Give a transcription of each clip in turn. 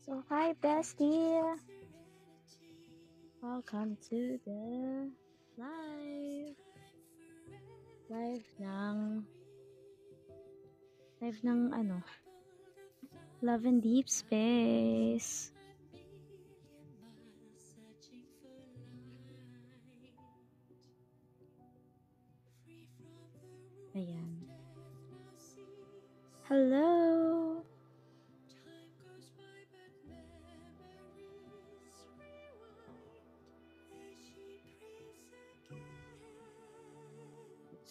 So, hi, bestie. Welcome to the live. Live ng ano, Love and Deep Space. Ayan. Hello.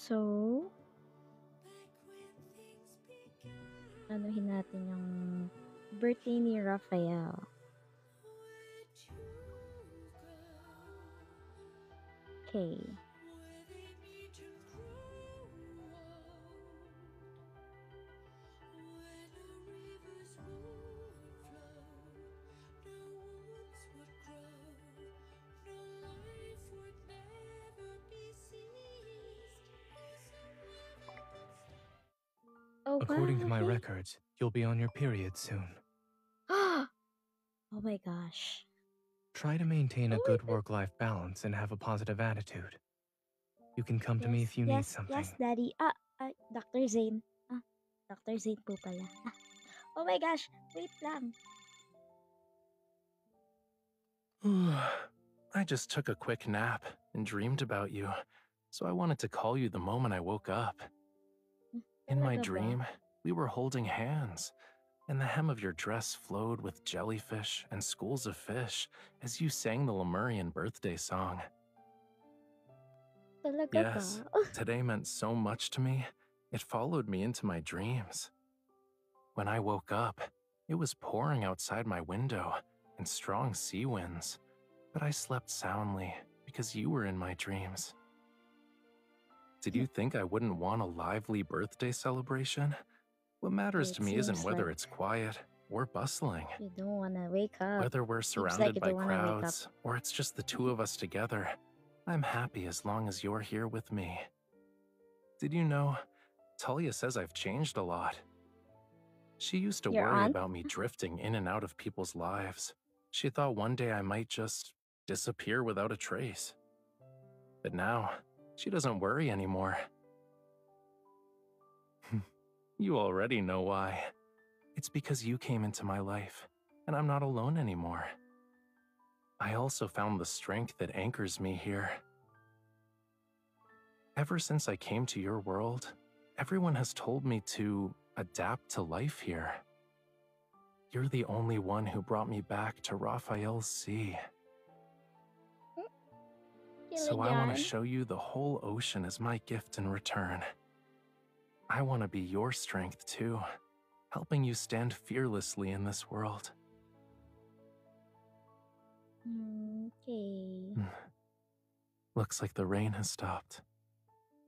So, anuhin natin yung birthday ni Raphael. Okay. Oh, According to my records, you'll be on your period soon. Oh my gosh. Try to maintain a good work-life balance and have a positive attitude. You can come to me if you need something. Yes, Daddy. Dr. Zane. Dr. Zane po pala. Oh my gosh, wait lang. I just took a quick nap and dreamed about you, so I wanted to call you the moment I woke up. In my dream, we were holding hands, and the hem of your dress flowed with jellyfish and schools of fish as you sang the Lemurian birthday song. Yes, today meant so much to me, it followed me into my dreams. When I woke up, it was pouring outside my window and strong sea winds, but I slept soundly because you were in my dreams. Did you think I wouldn't want a lively birthday celebration? What matters to me isn't whether it's quiet or bustling. You don't want to wake up. Whether we're surrounded by crowds or it's just the two of us together, I'm happy as long as you're here with me. Did you know, Talia says I've changed a lot. She used to worry about me drifting in and out of people's lives. She thought one day I might just disappear without a trace. But now, she doesn't worry anymore. You already know why. It's because you came into my life, and I'm not alone anymore. I also found the strength that anchors me here. Ever since I came to your world, everyone has told me to adapt to life here. You're the only one who brought me back to Raphael's Sea. So I want to show you the whole ocean as my gift in return. I want to be your strength too, helping you stand fearlessly in this world. Okay. Looks like the rain has stopped.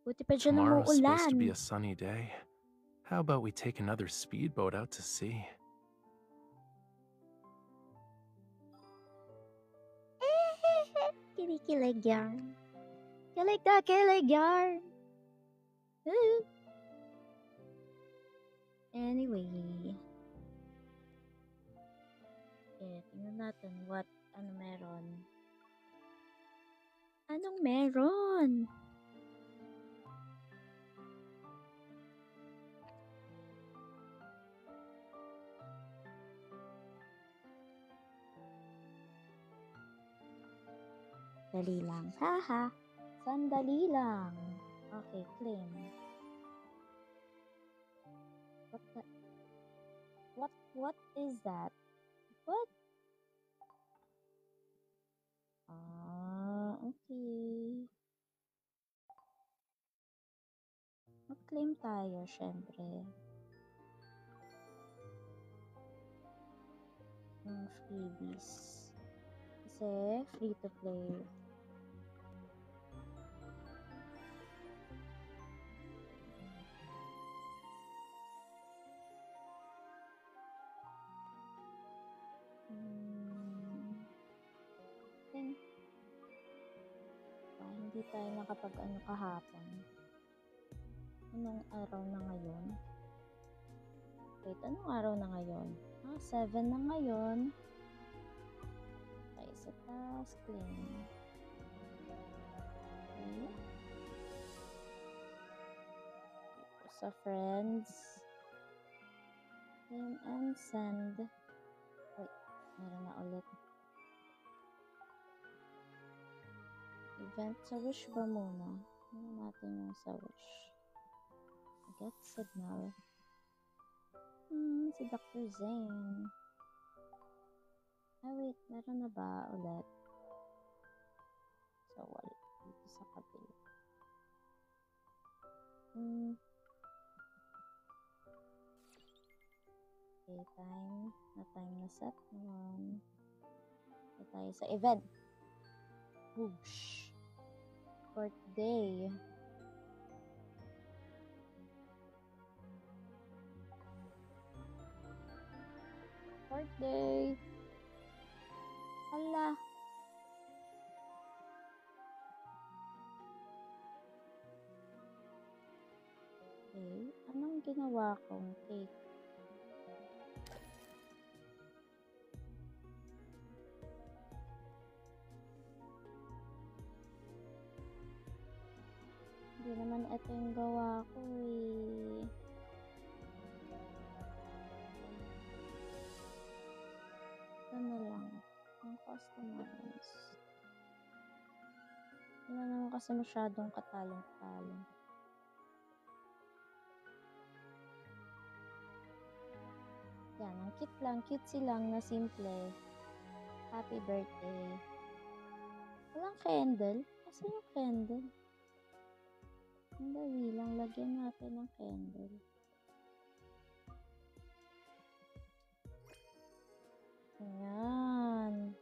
Buti pa dyan Tomorrow's supposed to be umuulan. a sunny day. How about we take another speedboat out to sea? Kinikilig yarn. Kilig na kilig yarn. Anyway. Okay, tingnan natin ano meron. Anong meron? Dali lang. Haha. Sandali lang. Okay, claim. What is that? What? Okay. Mag-claim tayo, syempre. Yung freebies. Kasi free to play. Hindi tayo nakapag-ano kahapon. Anong araw na ngayon? Wait, anong araw na ngayon? 7 na ngayon. Okay, sa task clean. Okay. Dito sa friends. Clean and send. Wait, meron na ulit. Event sa wish ba muna? Ano natin yung sa wish? Get signal. Si Dr. Zane. Wait, meron na ba ulit? So, wala. Dito sa kabila. Okay, time. Na-time na set naman. Okay, tayo sa event. Whoosh. Birthday. Birthday. Hala. Okay, anong ginawa kong cake? Hindi naman ito yung gawa ko eh. Ito na lang. Ang customize. Wala naman kasi masyadong katalong-talong. Yan, ang cute lang. Cutesy lang na simple. Happy birthday. Walang candle? Kasi yung candle? Ang dali lang. Lagyan natin ng candle. Ayan.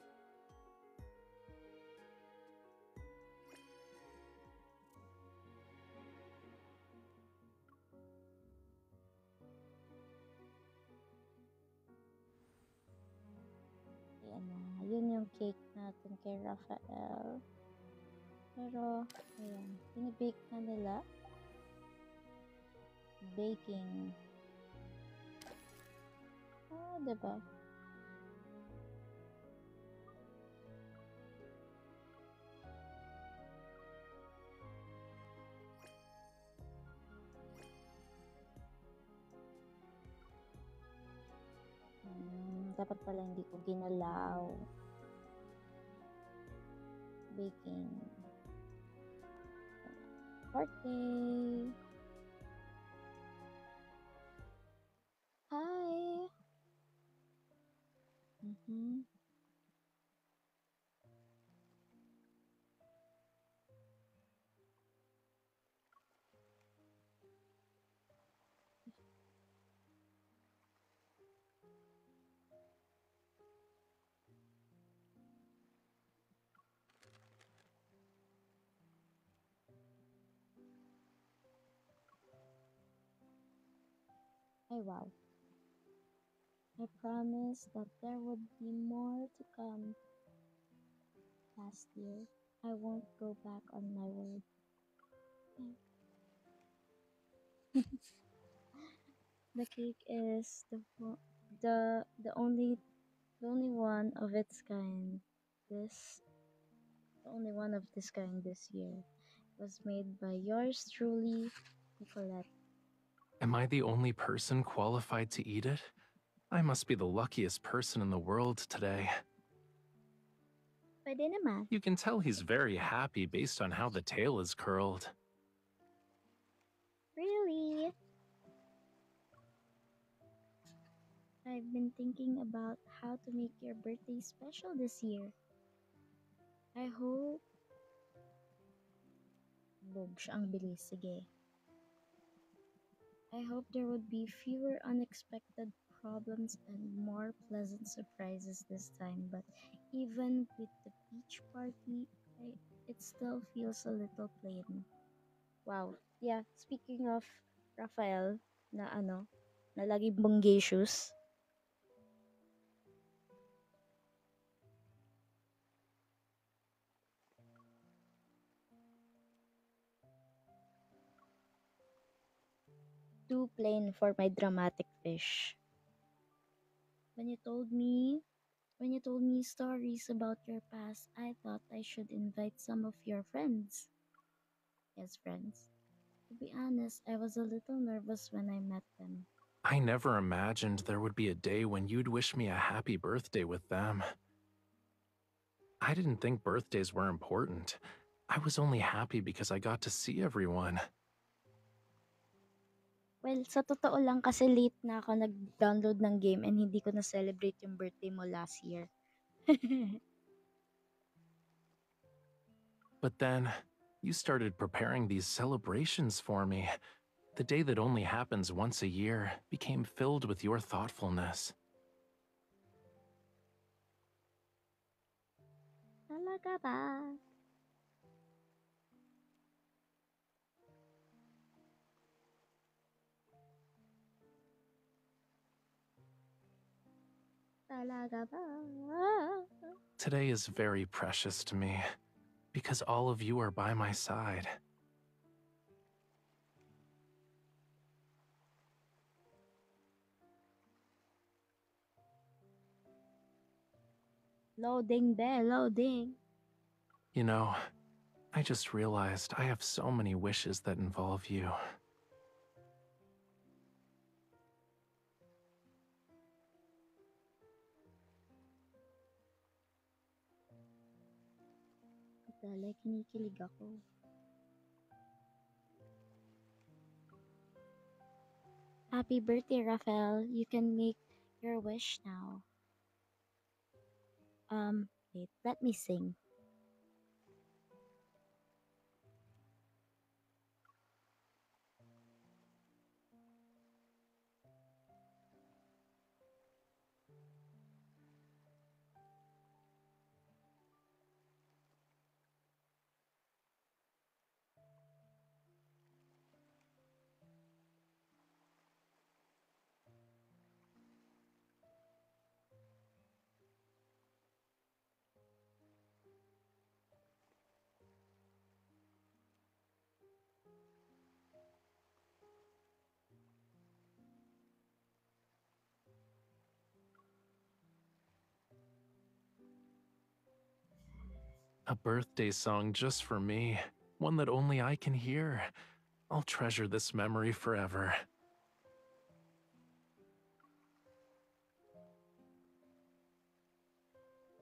Ayan na. Yun yung cake natin kay Rafael. Pero, ayan. Pinibake na nila. Baking. Diba? Dapat pala hindi ko ginalaw. Baking. Birthday! Hi! Ay, wow. I promised that there would be more to come. Last year, I won't go back on my word. The cake is the only one of its kind. The only one of this kind this year. It was made by yours truly, Nicolette. Am I the only person qualified to eat it? I must be the luckiest person in the world today. Pwede naman. You can tell he's very happy based on how the tail is curled. Really? I've been thinking about how to make your birthday special this year. I hope... Bobs, ang bilis. Sige. I hope there would be fewer unexpected problems and more pleasant surprises this time. But even with the beach party, it still feels a little plain. Wow. Yeah, speaking of Rafael, na laging bonggacious. too plain for my dramatic fish. When you told me when you told me stories about your past, I thought I should invite some of your friends. Yes, friends. To be honest, I was a little nervous when I met them. I never imagined there would be a day when you'd wish me a happy birthday with them. I didn't think birthdays were important. I was only happy because I got to see everyone. Well, sa totoo lang kasi late na ako nag-download ng game and hindi ko na-celebrate yung birthday mo last year. But then, you started preparing these celebrations for me. The day that only happens once a year became filled with your thoughtfulness. Talaga ba? Talaga ba? Today is very precious to me because all of you are by my side. Loading be, loading. You know, I just realized I have so many wishes that involve you. Dali, kinikilig ako. Happy birthday, Rafael. You can make your wish now. Wait, let me sing. A birthday song just for me, one that only I can hear. I'll treasure this memory forever.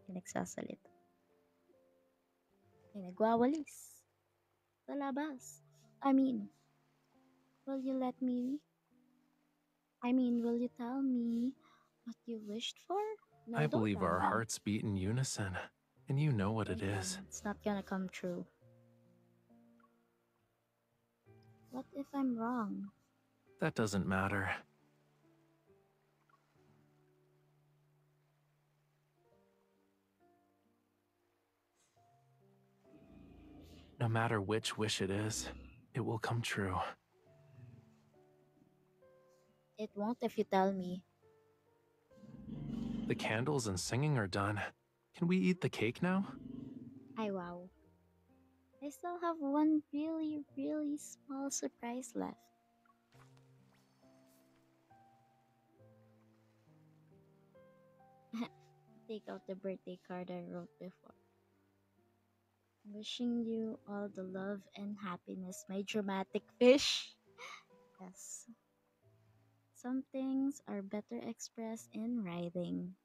Pinagsasalita. Pinagwawalis. Sa labas. Will you let me? Will you tell me what you wished for? No, I don't believe tell our me. hearts beat in unison, and you know what Don't it tell is. me. It's not gonna come true. What if I'm wrong? That doesn't matter. No matter which wish it is, it will come true. It won't if you tell me. The candles and singing are done. Can we eat the cake now? Ay, wow. I still have one really, really small surprise left. Take out the birthday card I wrote before. Wishing you all the love and happiness, my dramatic fish. Yes. Some things are better expressed in writing.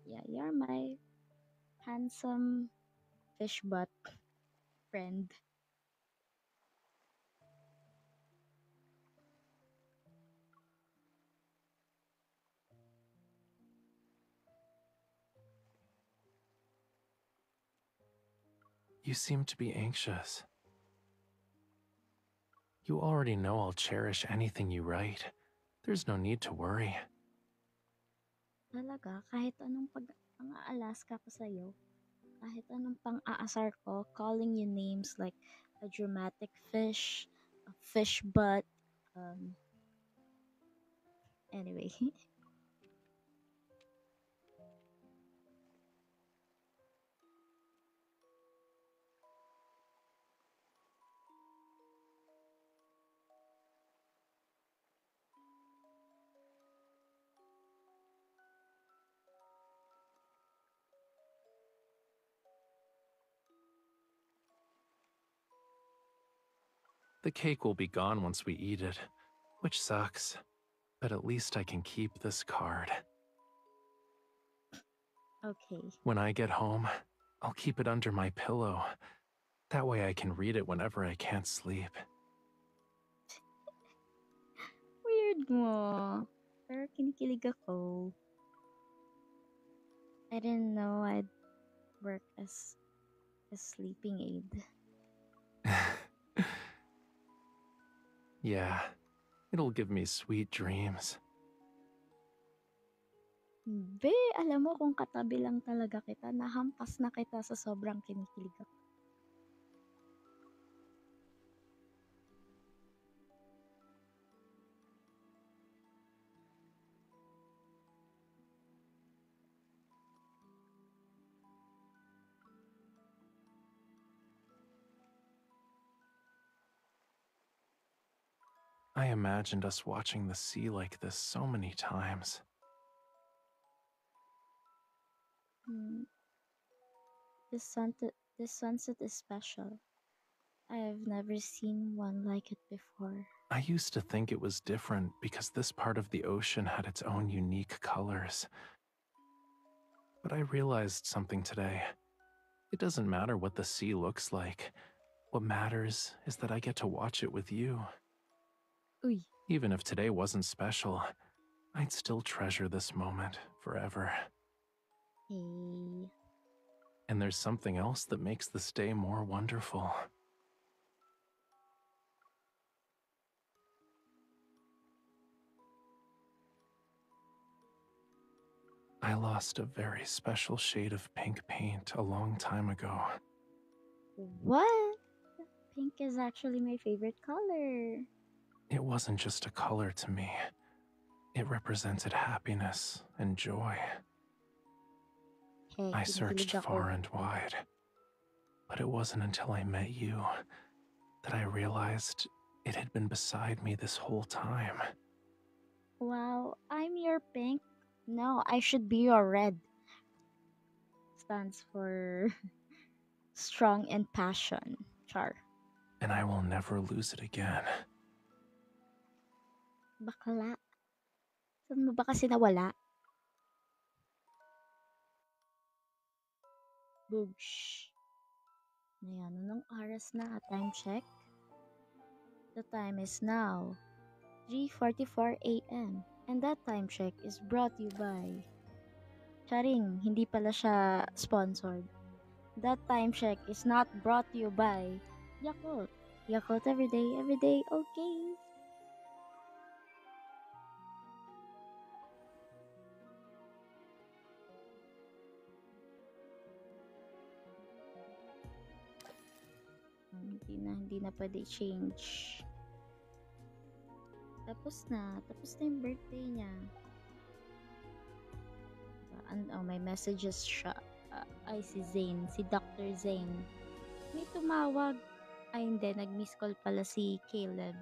Yeah, you're my handsome fish butt friend. You seem to be anxious. You already know I'll cherish anything you write. There's no need to worry. Talaga, kahit anong pang-aalas ka pa sa'yo, kahit anong pang-aasar ko, calling you names like a dramatic fish, a fish butt, anyway. The cake will be gone once we eat it, which sucks. But at least I can keep this card. Okay. When I get home, I'll keep it under my pillow. That way I can read it whenever I can't sleep. Weird mo. Pero kinikilig ako. I didn't know I'd work as a sleeping aid. Yeah, it'll give me sweet dreams. Be, alam mo kung katabi lang talaga kita, nahampas na kita sa sobrang kinikilig ako. I imagined us watching the sea like this so many times. This sunset is special. I've never seen one like it before. I used to think it was different because this part of the ocean had its own unique colors. But I realized something today. It doesn't matter what the sea looks like. What matters is that I get to watch it with you. Uy. Even if today wasn't special, I'd still treasure this moment forever. Hey. And there's something else that makes this day more wonderful. I lost a very special shade of pink paint a long time ago. What? Pink is actually my favorite color. It wasn't just a color to me. It represented happiness and joy. Hey, I searched kinikilig ako. far and wide, but it wasn't until I met you that I realized it had been beside me this whole time. Wow, I'm your pink. No, I should be your red. Stands for strong and passion. Char. And I will never lose it again. Bakla. Saan mo ba kasi nawala? Boosh. Ayan, anong oras na? Time check. The time is now 3:44 a.m. And that time check is brought to you by Charing, hindi pala siya sponsored. That time check is not brought to you by Yakult. Yakult every day, okay. Hindi na pwede change. Tapos na yung birthday niya. May messages siya. Ay, si Zane, si Dr. Zane. May tumawag. Ay, hindi, nag-miss call pala si Caleb.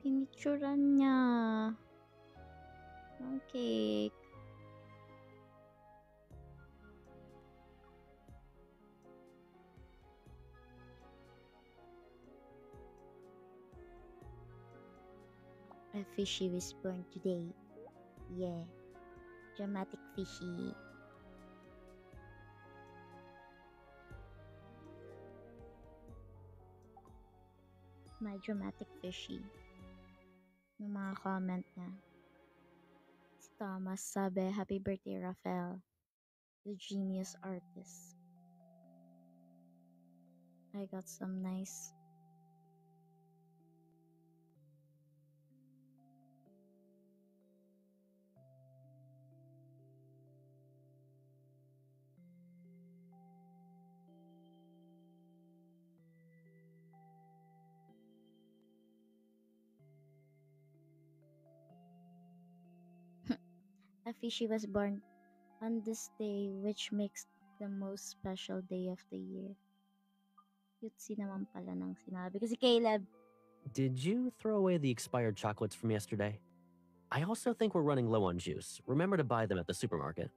Pinicturan niya. Ang cake. A fishy was born today. Yeah. Dramatic fishy. My dramatic fishy. yung mga comment niya. Si Thomas sabi, Happy birthday, Rafael, the genius artist. I got some nice. Afishi was born on this day, which makes the most special day of the year. Cutesy naman pala ng sinabi. Kasi Caleb, Did you throw away the expired chocolates from yesterday? I also think we're running low on juice. Remember to buy them at the supermarket.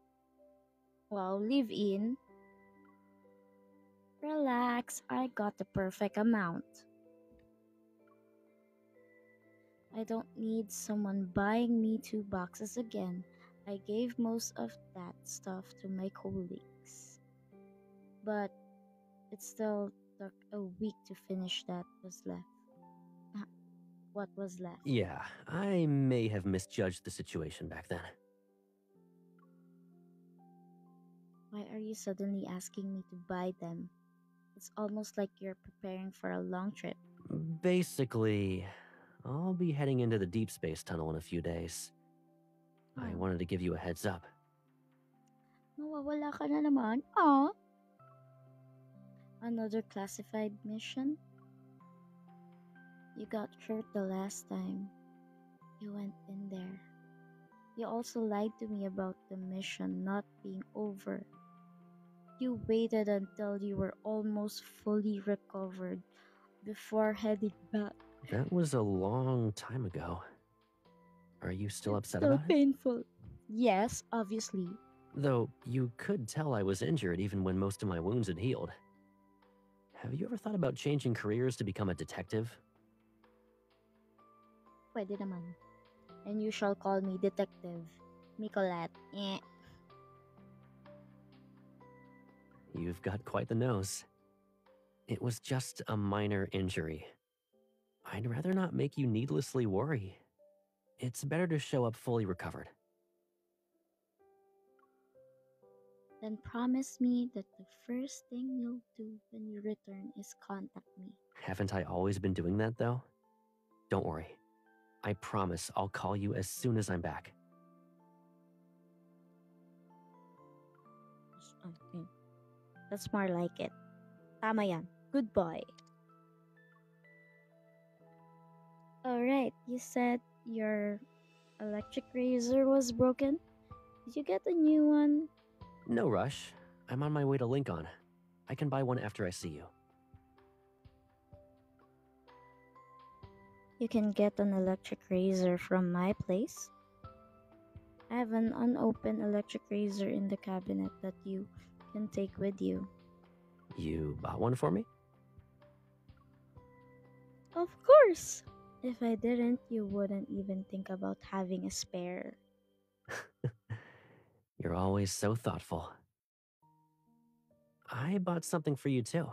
wow, live in. Relax, I got the perfect amount. I don't need someone buying me 2 boxes again. I gave most of that stuff to my colleagues. But it still took a week to finish what was left. Yeah, I may have misjudged the situation back then. Why are you suddenly asking me to buy them? It's almost like you're preparing for a long trip. Basically, I'll be heading into the deep space tunnel in a few days. I Oh, wanted to give you a heads up. mawawala ka na naman? Aw. Another classified mission? You got hurt the last time you went in there. You also lied to me about the mission not being over. You waited until you were almost fully recovered before heading back. That was a long time ago. Are you still It's upset so about it? painful. Yes, obviously. Though you could tell I was injured even when most of my wounds had healed. Have you ever thought about changing careers to become a detective? Pwede naman. And you shall call me Detective Nicolette. Eh. You've got quite the nose. It was just a minor injury. I'd rather not make you needlessly worry. It's better to show up fully recovered. Then promise me that the first thing you'll do when you return is contact me. Haven't I always been doing that, though? Don't worry. I promise I'll call you as soon as I'm back. Okay. That's more like it. Tama yan. Good boy. Alright, you said your electric razor was broken? Did you get a new one? No rush. I'm on my way to Lincoln. I can buy one after I see you. You can get an electric razor from my place. I have an unopened electric razor in the cabinet that you can take with you. You bought one for me? Of course! If I didn't, you wouldn't even think about having a spare. You're always so thoughtful. I bought something for you too.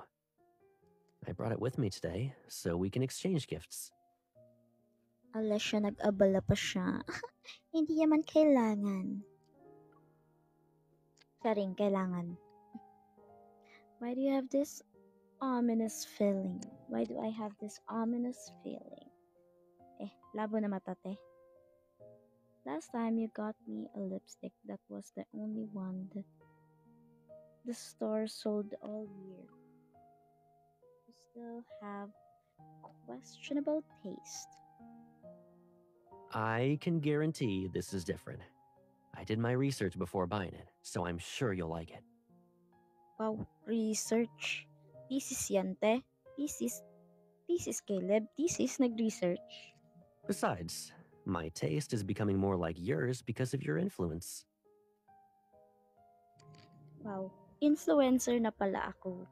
I brought it with me today, so we can exchange gifts. Unless siya nag-abala pa siya. Hindi naman kailangan. Siya rin kailangan. Why do you have this ominous feeling? Why do I have this ominous feeling? Labo na mata, te. Last time you got me a lipstick that was the only one that the store sold all year. You still have questionable taste. I can guarantee this is different. I did my research before buying it, so I'm sure you'll like it. Wow, research. Thesis yan, te. Thesis, Caleb. Thesis, nag-research. Besides, my taste is becoming more like yours because of your influence. Wow, influencer na pala ako.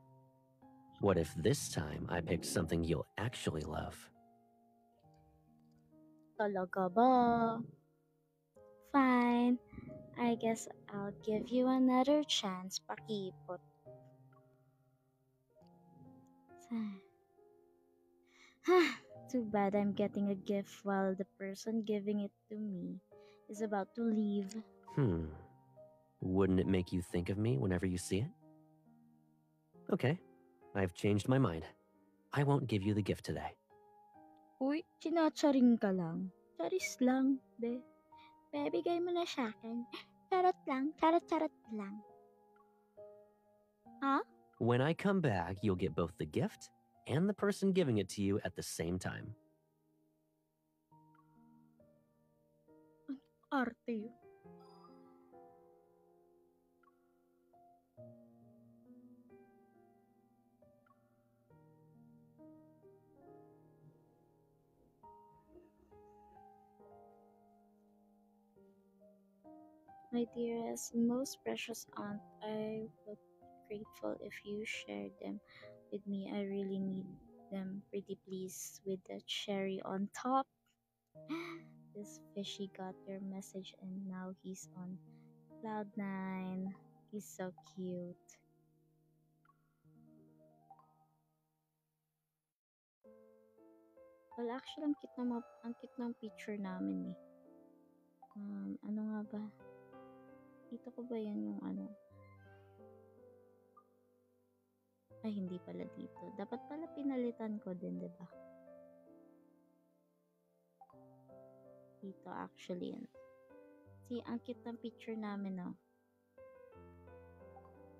What if this time I picked something you'll actually love? Talaga ba? Fine. I guess I'll give you another chance, pakipot. too bad I'm getting a gift while the person giving it to me is about to leave. Wouldn't it make you think of me whenever you see it? Okay, I've changed my mind. I won't give you the gift today. Uy, chinatsaring ka lang. Charis lang, be. Bibigay mo na sa akin. Charot lang, charot lang. Huh? When I come back, you'll get both the gift and the person giving it to you at the same time. Arte yun. My dearest, most precious aunt, I would be grateful if you shared them with me. I really need them. Pretty please, with the cherry on top. This fishy got your message and now he's on cloud 9. He's so cute. Well, actually, ang cute ng picture namin eh. Ano nga ba? Dito ko ba yan yung ano? Ay, hindi pala dito. Dapat pala pinalitan ko din, diba? Dito actually yan. See, ang cute ng picture namin, no?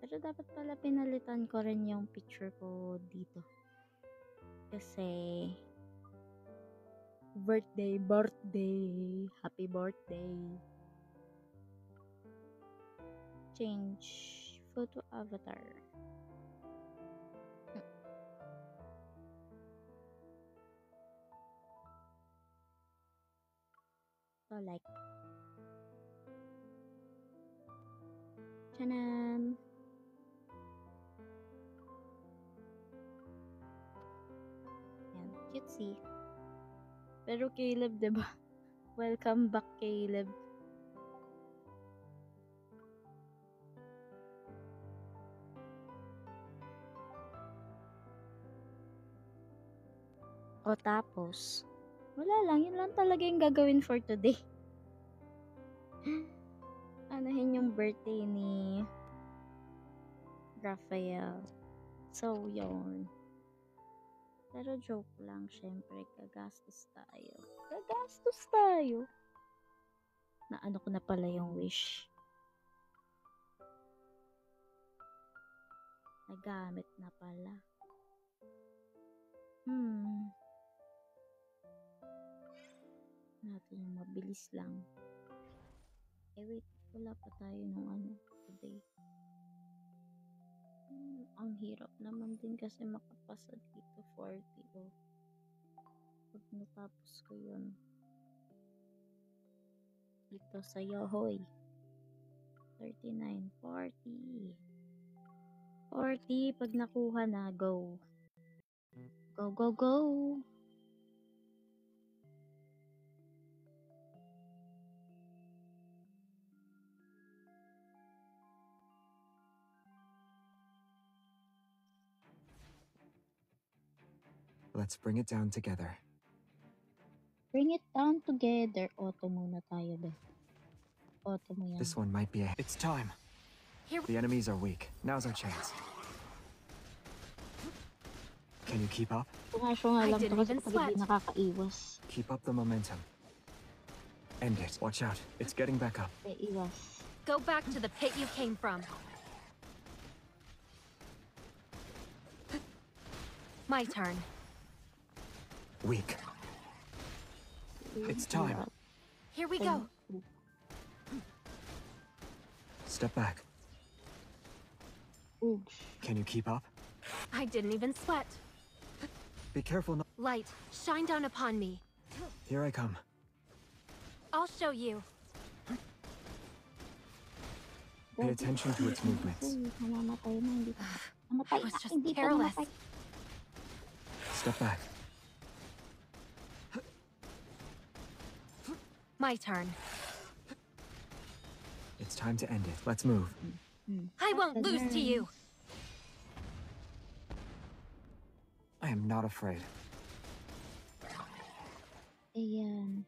Pero dapat pala pinalitan ko rin yung picture ko dito. Kasi birthday, happy birthday. Change photo avatar. So like, chanan. Yan, cutesy. Pero Caleb, diba? Welcome back, Caleb. O tapos, wala lang. Yun lang talaga yung gagawin for today. Anahin yung birthday ni Raphael. So, yun. Pero joke lang, syempre. Gagastos tayo. Na ano ko na pala yung wish. Nagamit na pala. Natin yung mabilis lang. Wait, wala pa tayo nung ano today. Ang hirap naman din kasi makapasa dito 40 oh. Pag natapos ko yun. Dito sa Yohoy. 39, 40. 40 pag nakuha na, go. Go. Let's bring it down together. Bring it down together. Auto muna tayo, be. Auto mo yan. This one might be a... It's time. The enemies are weak. Now's our chance. Can you keep up? Sunga lang to kasi kapag hindi nakakaiwas. Keep up the momentum. End it. Watch out. It's getting back up. Iwas. Go back to the pit you came from. My turn. Weak. It's time. Here we go. Step back. Can you keep up? I didn't even sweat. Be careful not... Light, shine down upon me. Here I come. I'll show you. Pay attention to its movements. I was just careless. Step back. My turn. It's time to end it. Let's move. I won't lose to you. I am not afraid. Ayan.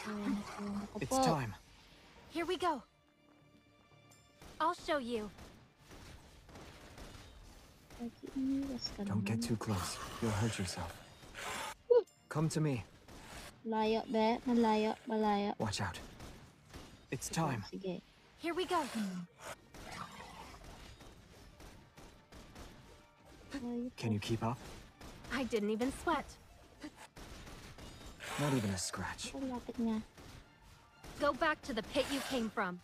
Ayan, ayan ako It's po. time. Here we go. I'll show you. Lagi umiwas ka Don't get naman. too close. You'll hurt yourself. Come to me. Malayo, be. Malayo, malayo. Watch out. It's Sige, time. Sige. Here we go. Malayo Can you keep up? I didn't even sweat. Not even a scratch. Ang lapit niya. Go back to the pit you came from.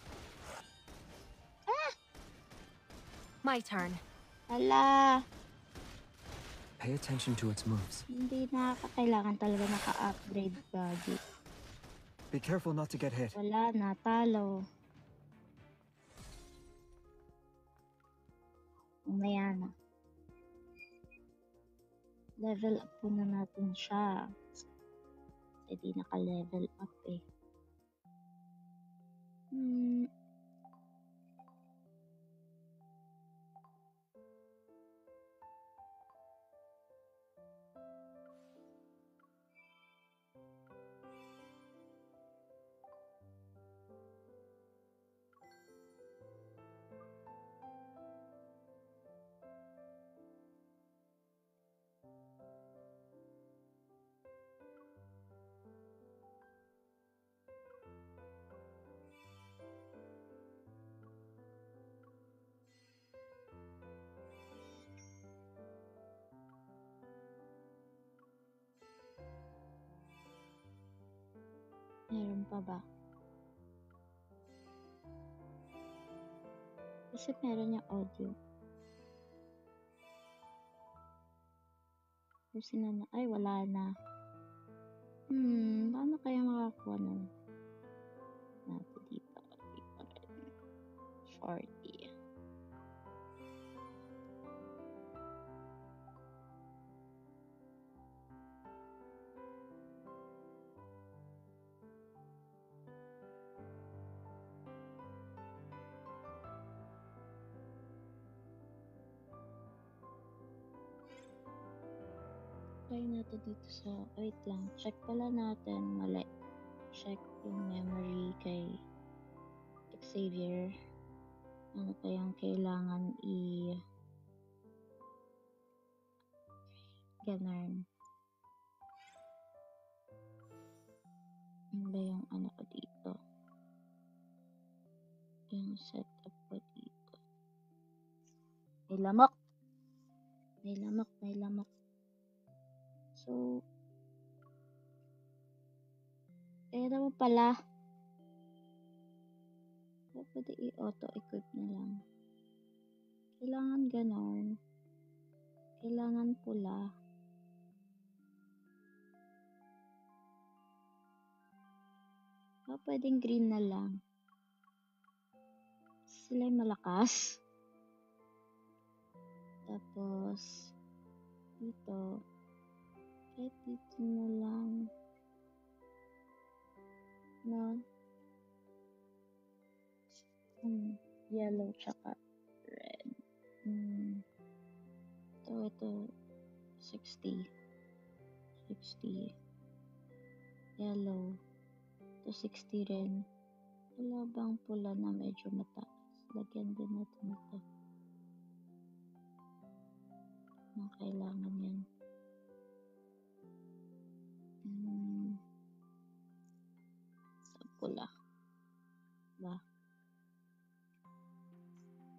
My turn. Ala! Pay attention to its moves. Hindi kailangan talaga naka-upgrade bagi. Be careful not to get hit. Wala na, talo. Umaya na. Level up po na natin siya. Kasi di naka-level up eh. Meron pa ba? Kasi meron yung audio. Kasi na ay wala na. Paano kaya makakuha nun? Natin dito. Dito rin. 40. Try natin dito sa, wait lang, check pala natin, mali. Check yung memory kay Xavier. Ano pa yung kailangan ganun. Ano ba yung ano ko dito? Yung setup ko dito. May lamok! May lamok, may lamok. So, kaya naman pala. Pwede i-auto-equip na lang. Kailangan ganon. Kailangan pula. Pwedeng green na lang. Sila yung malakas. Tapos, dito. Kahit dito na lang. No? Yellow tsaka red. Ito. 60. Yellow. Ito 60 rin. Wala bang pula na medyo mataas? Lagyan din natin ito. Ang kailangan yan. Sa pula. Ba?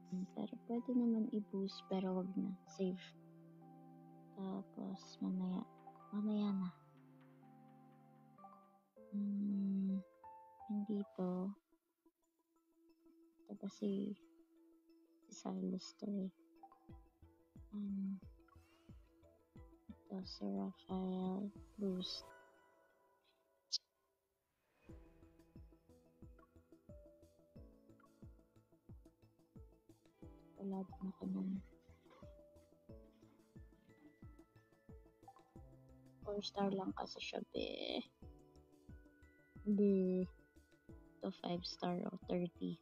Pero pwede naman i-boost pero wag na. Save. Tapos mamaya na. Dito. Ito kasi si Silas to eh. Ito si Raphael. Boost. Wala din ako nun. 4-star lang kasi siya, be. Ito 5-star o 30.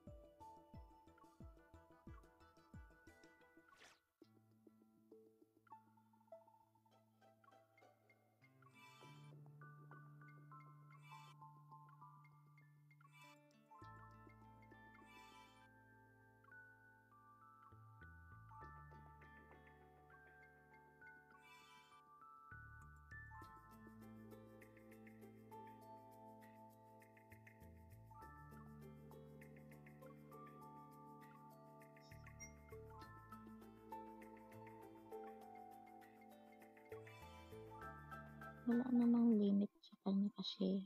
Wala namang limit sa kanya kasi.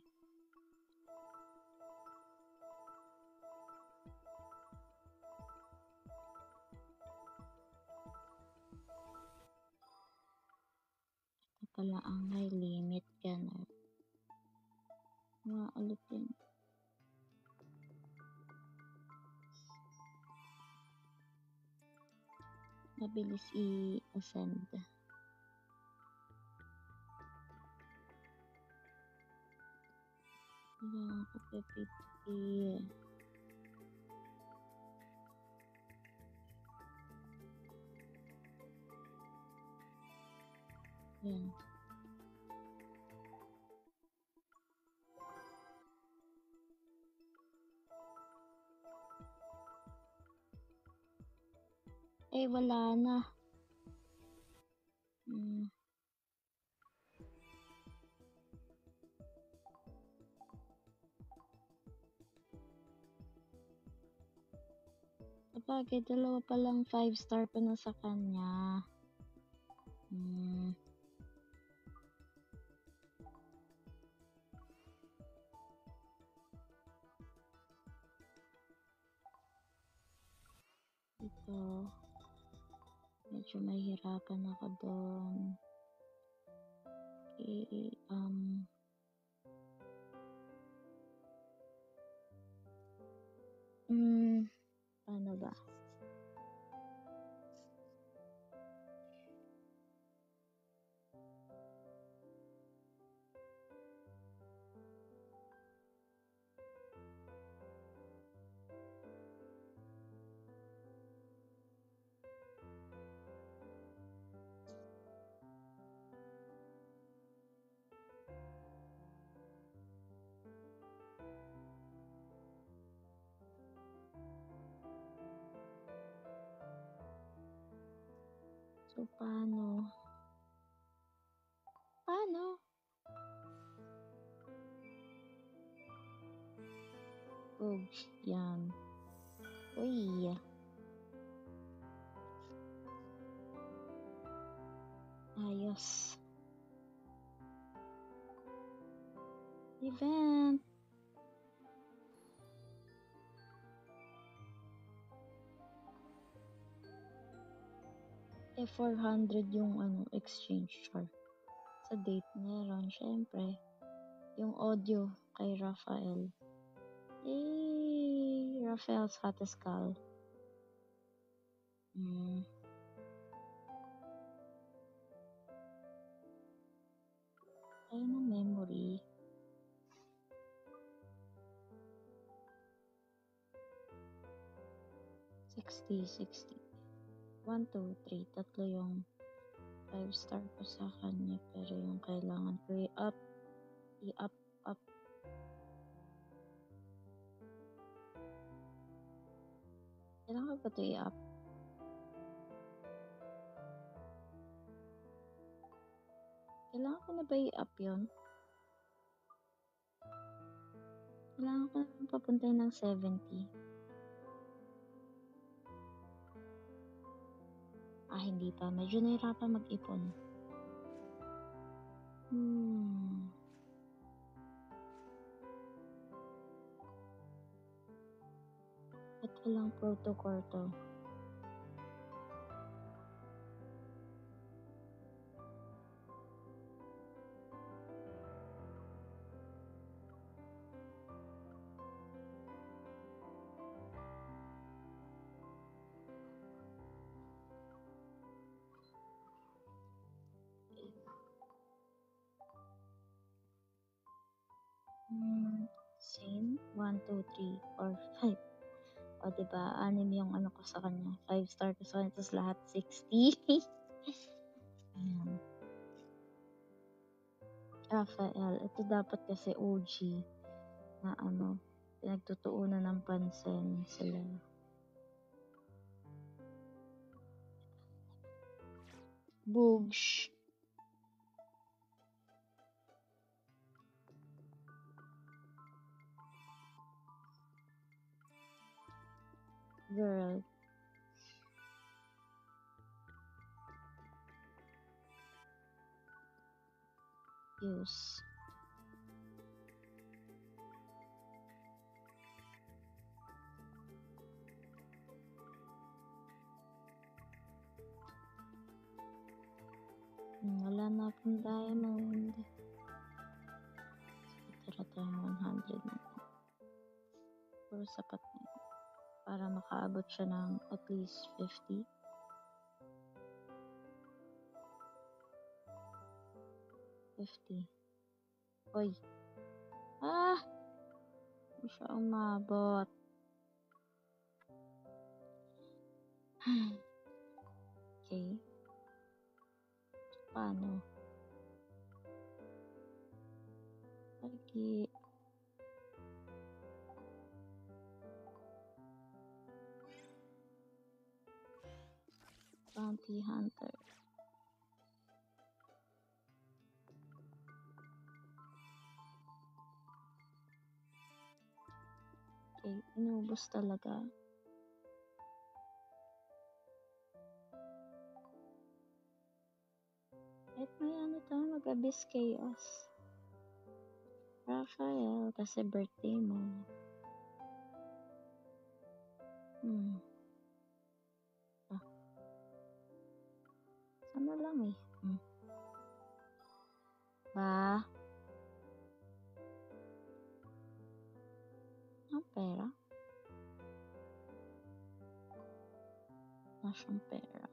Ito pala ang may limit ganun. Mga ulitin. Mabilis i-ascend. Kapipiti. Yan. Eh, wala na. Sabagay, dalawa palang 5-star pa na sa kanya. Ito. Medyo mahirapan ako doon. Okay, paano ba? So, paano? Oops, yan. Uy. Ayos. Event. Eh, 400 yung exchange char. Sa date meron, syempre. Yung audio kay Rafael. Yay! Rafael's Hottest Skull. Ay, na memory. $60. 1, 2, 3. Tatlo yung 5-star ko sa kanya. Pero yung kailangan ko i-up. Kailangan ko ba ito i-up? Kailangan ko na ba i-up yun? Kailangan ko na papuntay ng 70. Hindi pa. Medyo nahirapan mag-ipon. At walang protocol to. Same. 1, 2, 3, 4, 5. O, diba? 6 yung ko sa kanya. 5-star ko sa kanya. Tapos lahat 60. Ayan. Rafael. Ito dapat kasi OG na pinagtutuunan ng pansin sila. Boogs. Girl. use. Wala na akong diamond. Tira tayo 100 na. Pero sapat na yun. Para makaabot siya ng at least 50. 50. Oy. Ah! Hindi siya umabot. Okay. Paano? Lagi. Bounty Hunter. Okay, inubos talaga. Kahit may ano tayo, mag-abyss chaos. Raphael, kasi birthday mo. Sana lang eh. Ba? Ang pera? Wala siyang pera.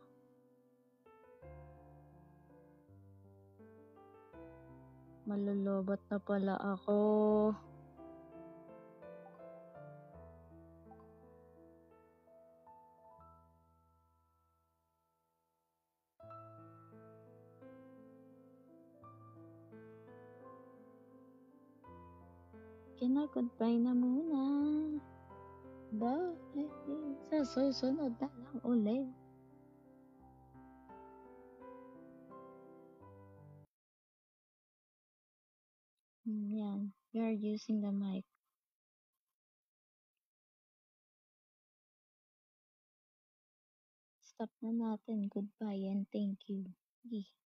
Malulobot na pala ako. Goodbye na muna. Bye. Sa susunod na lang ulit. Yan. We are using the mic. Stop na natin. Goodbye and thank you. Okay.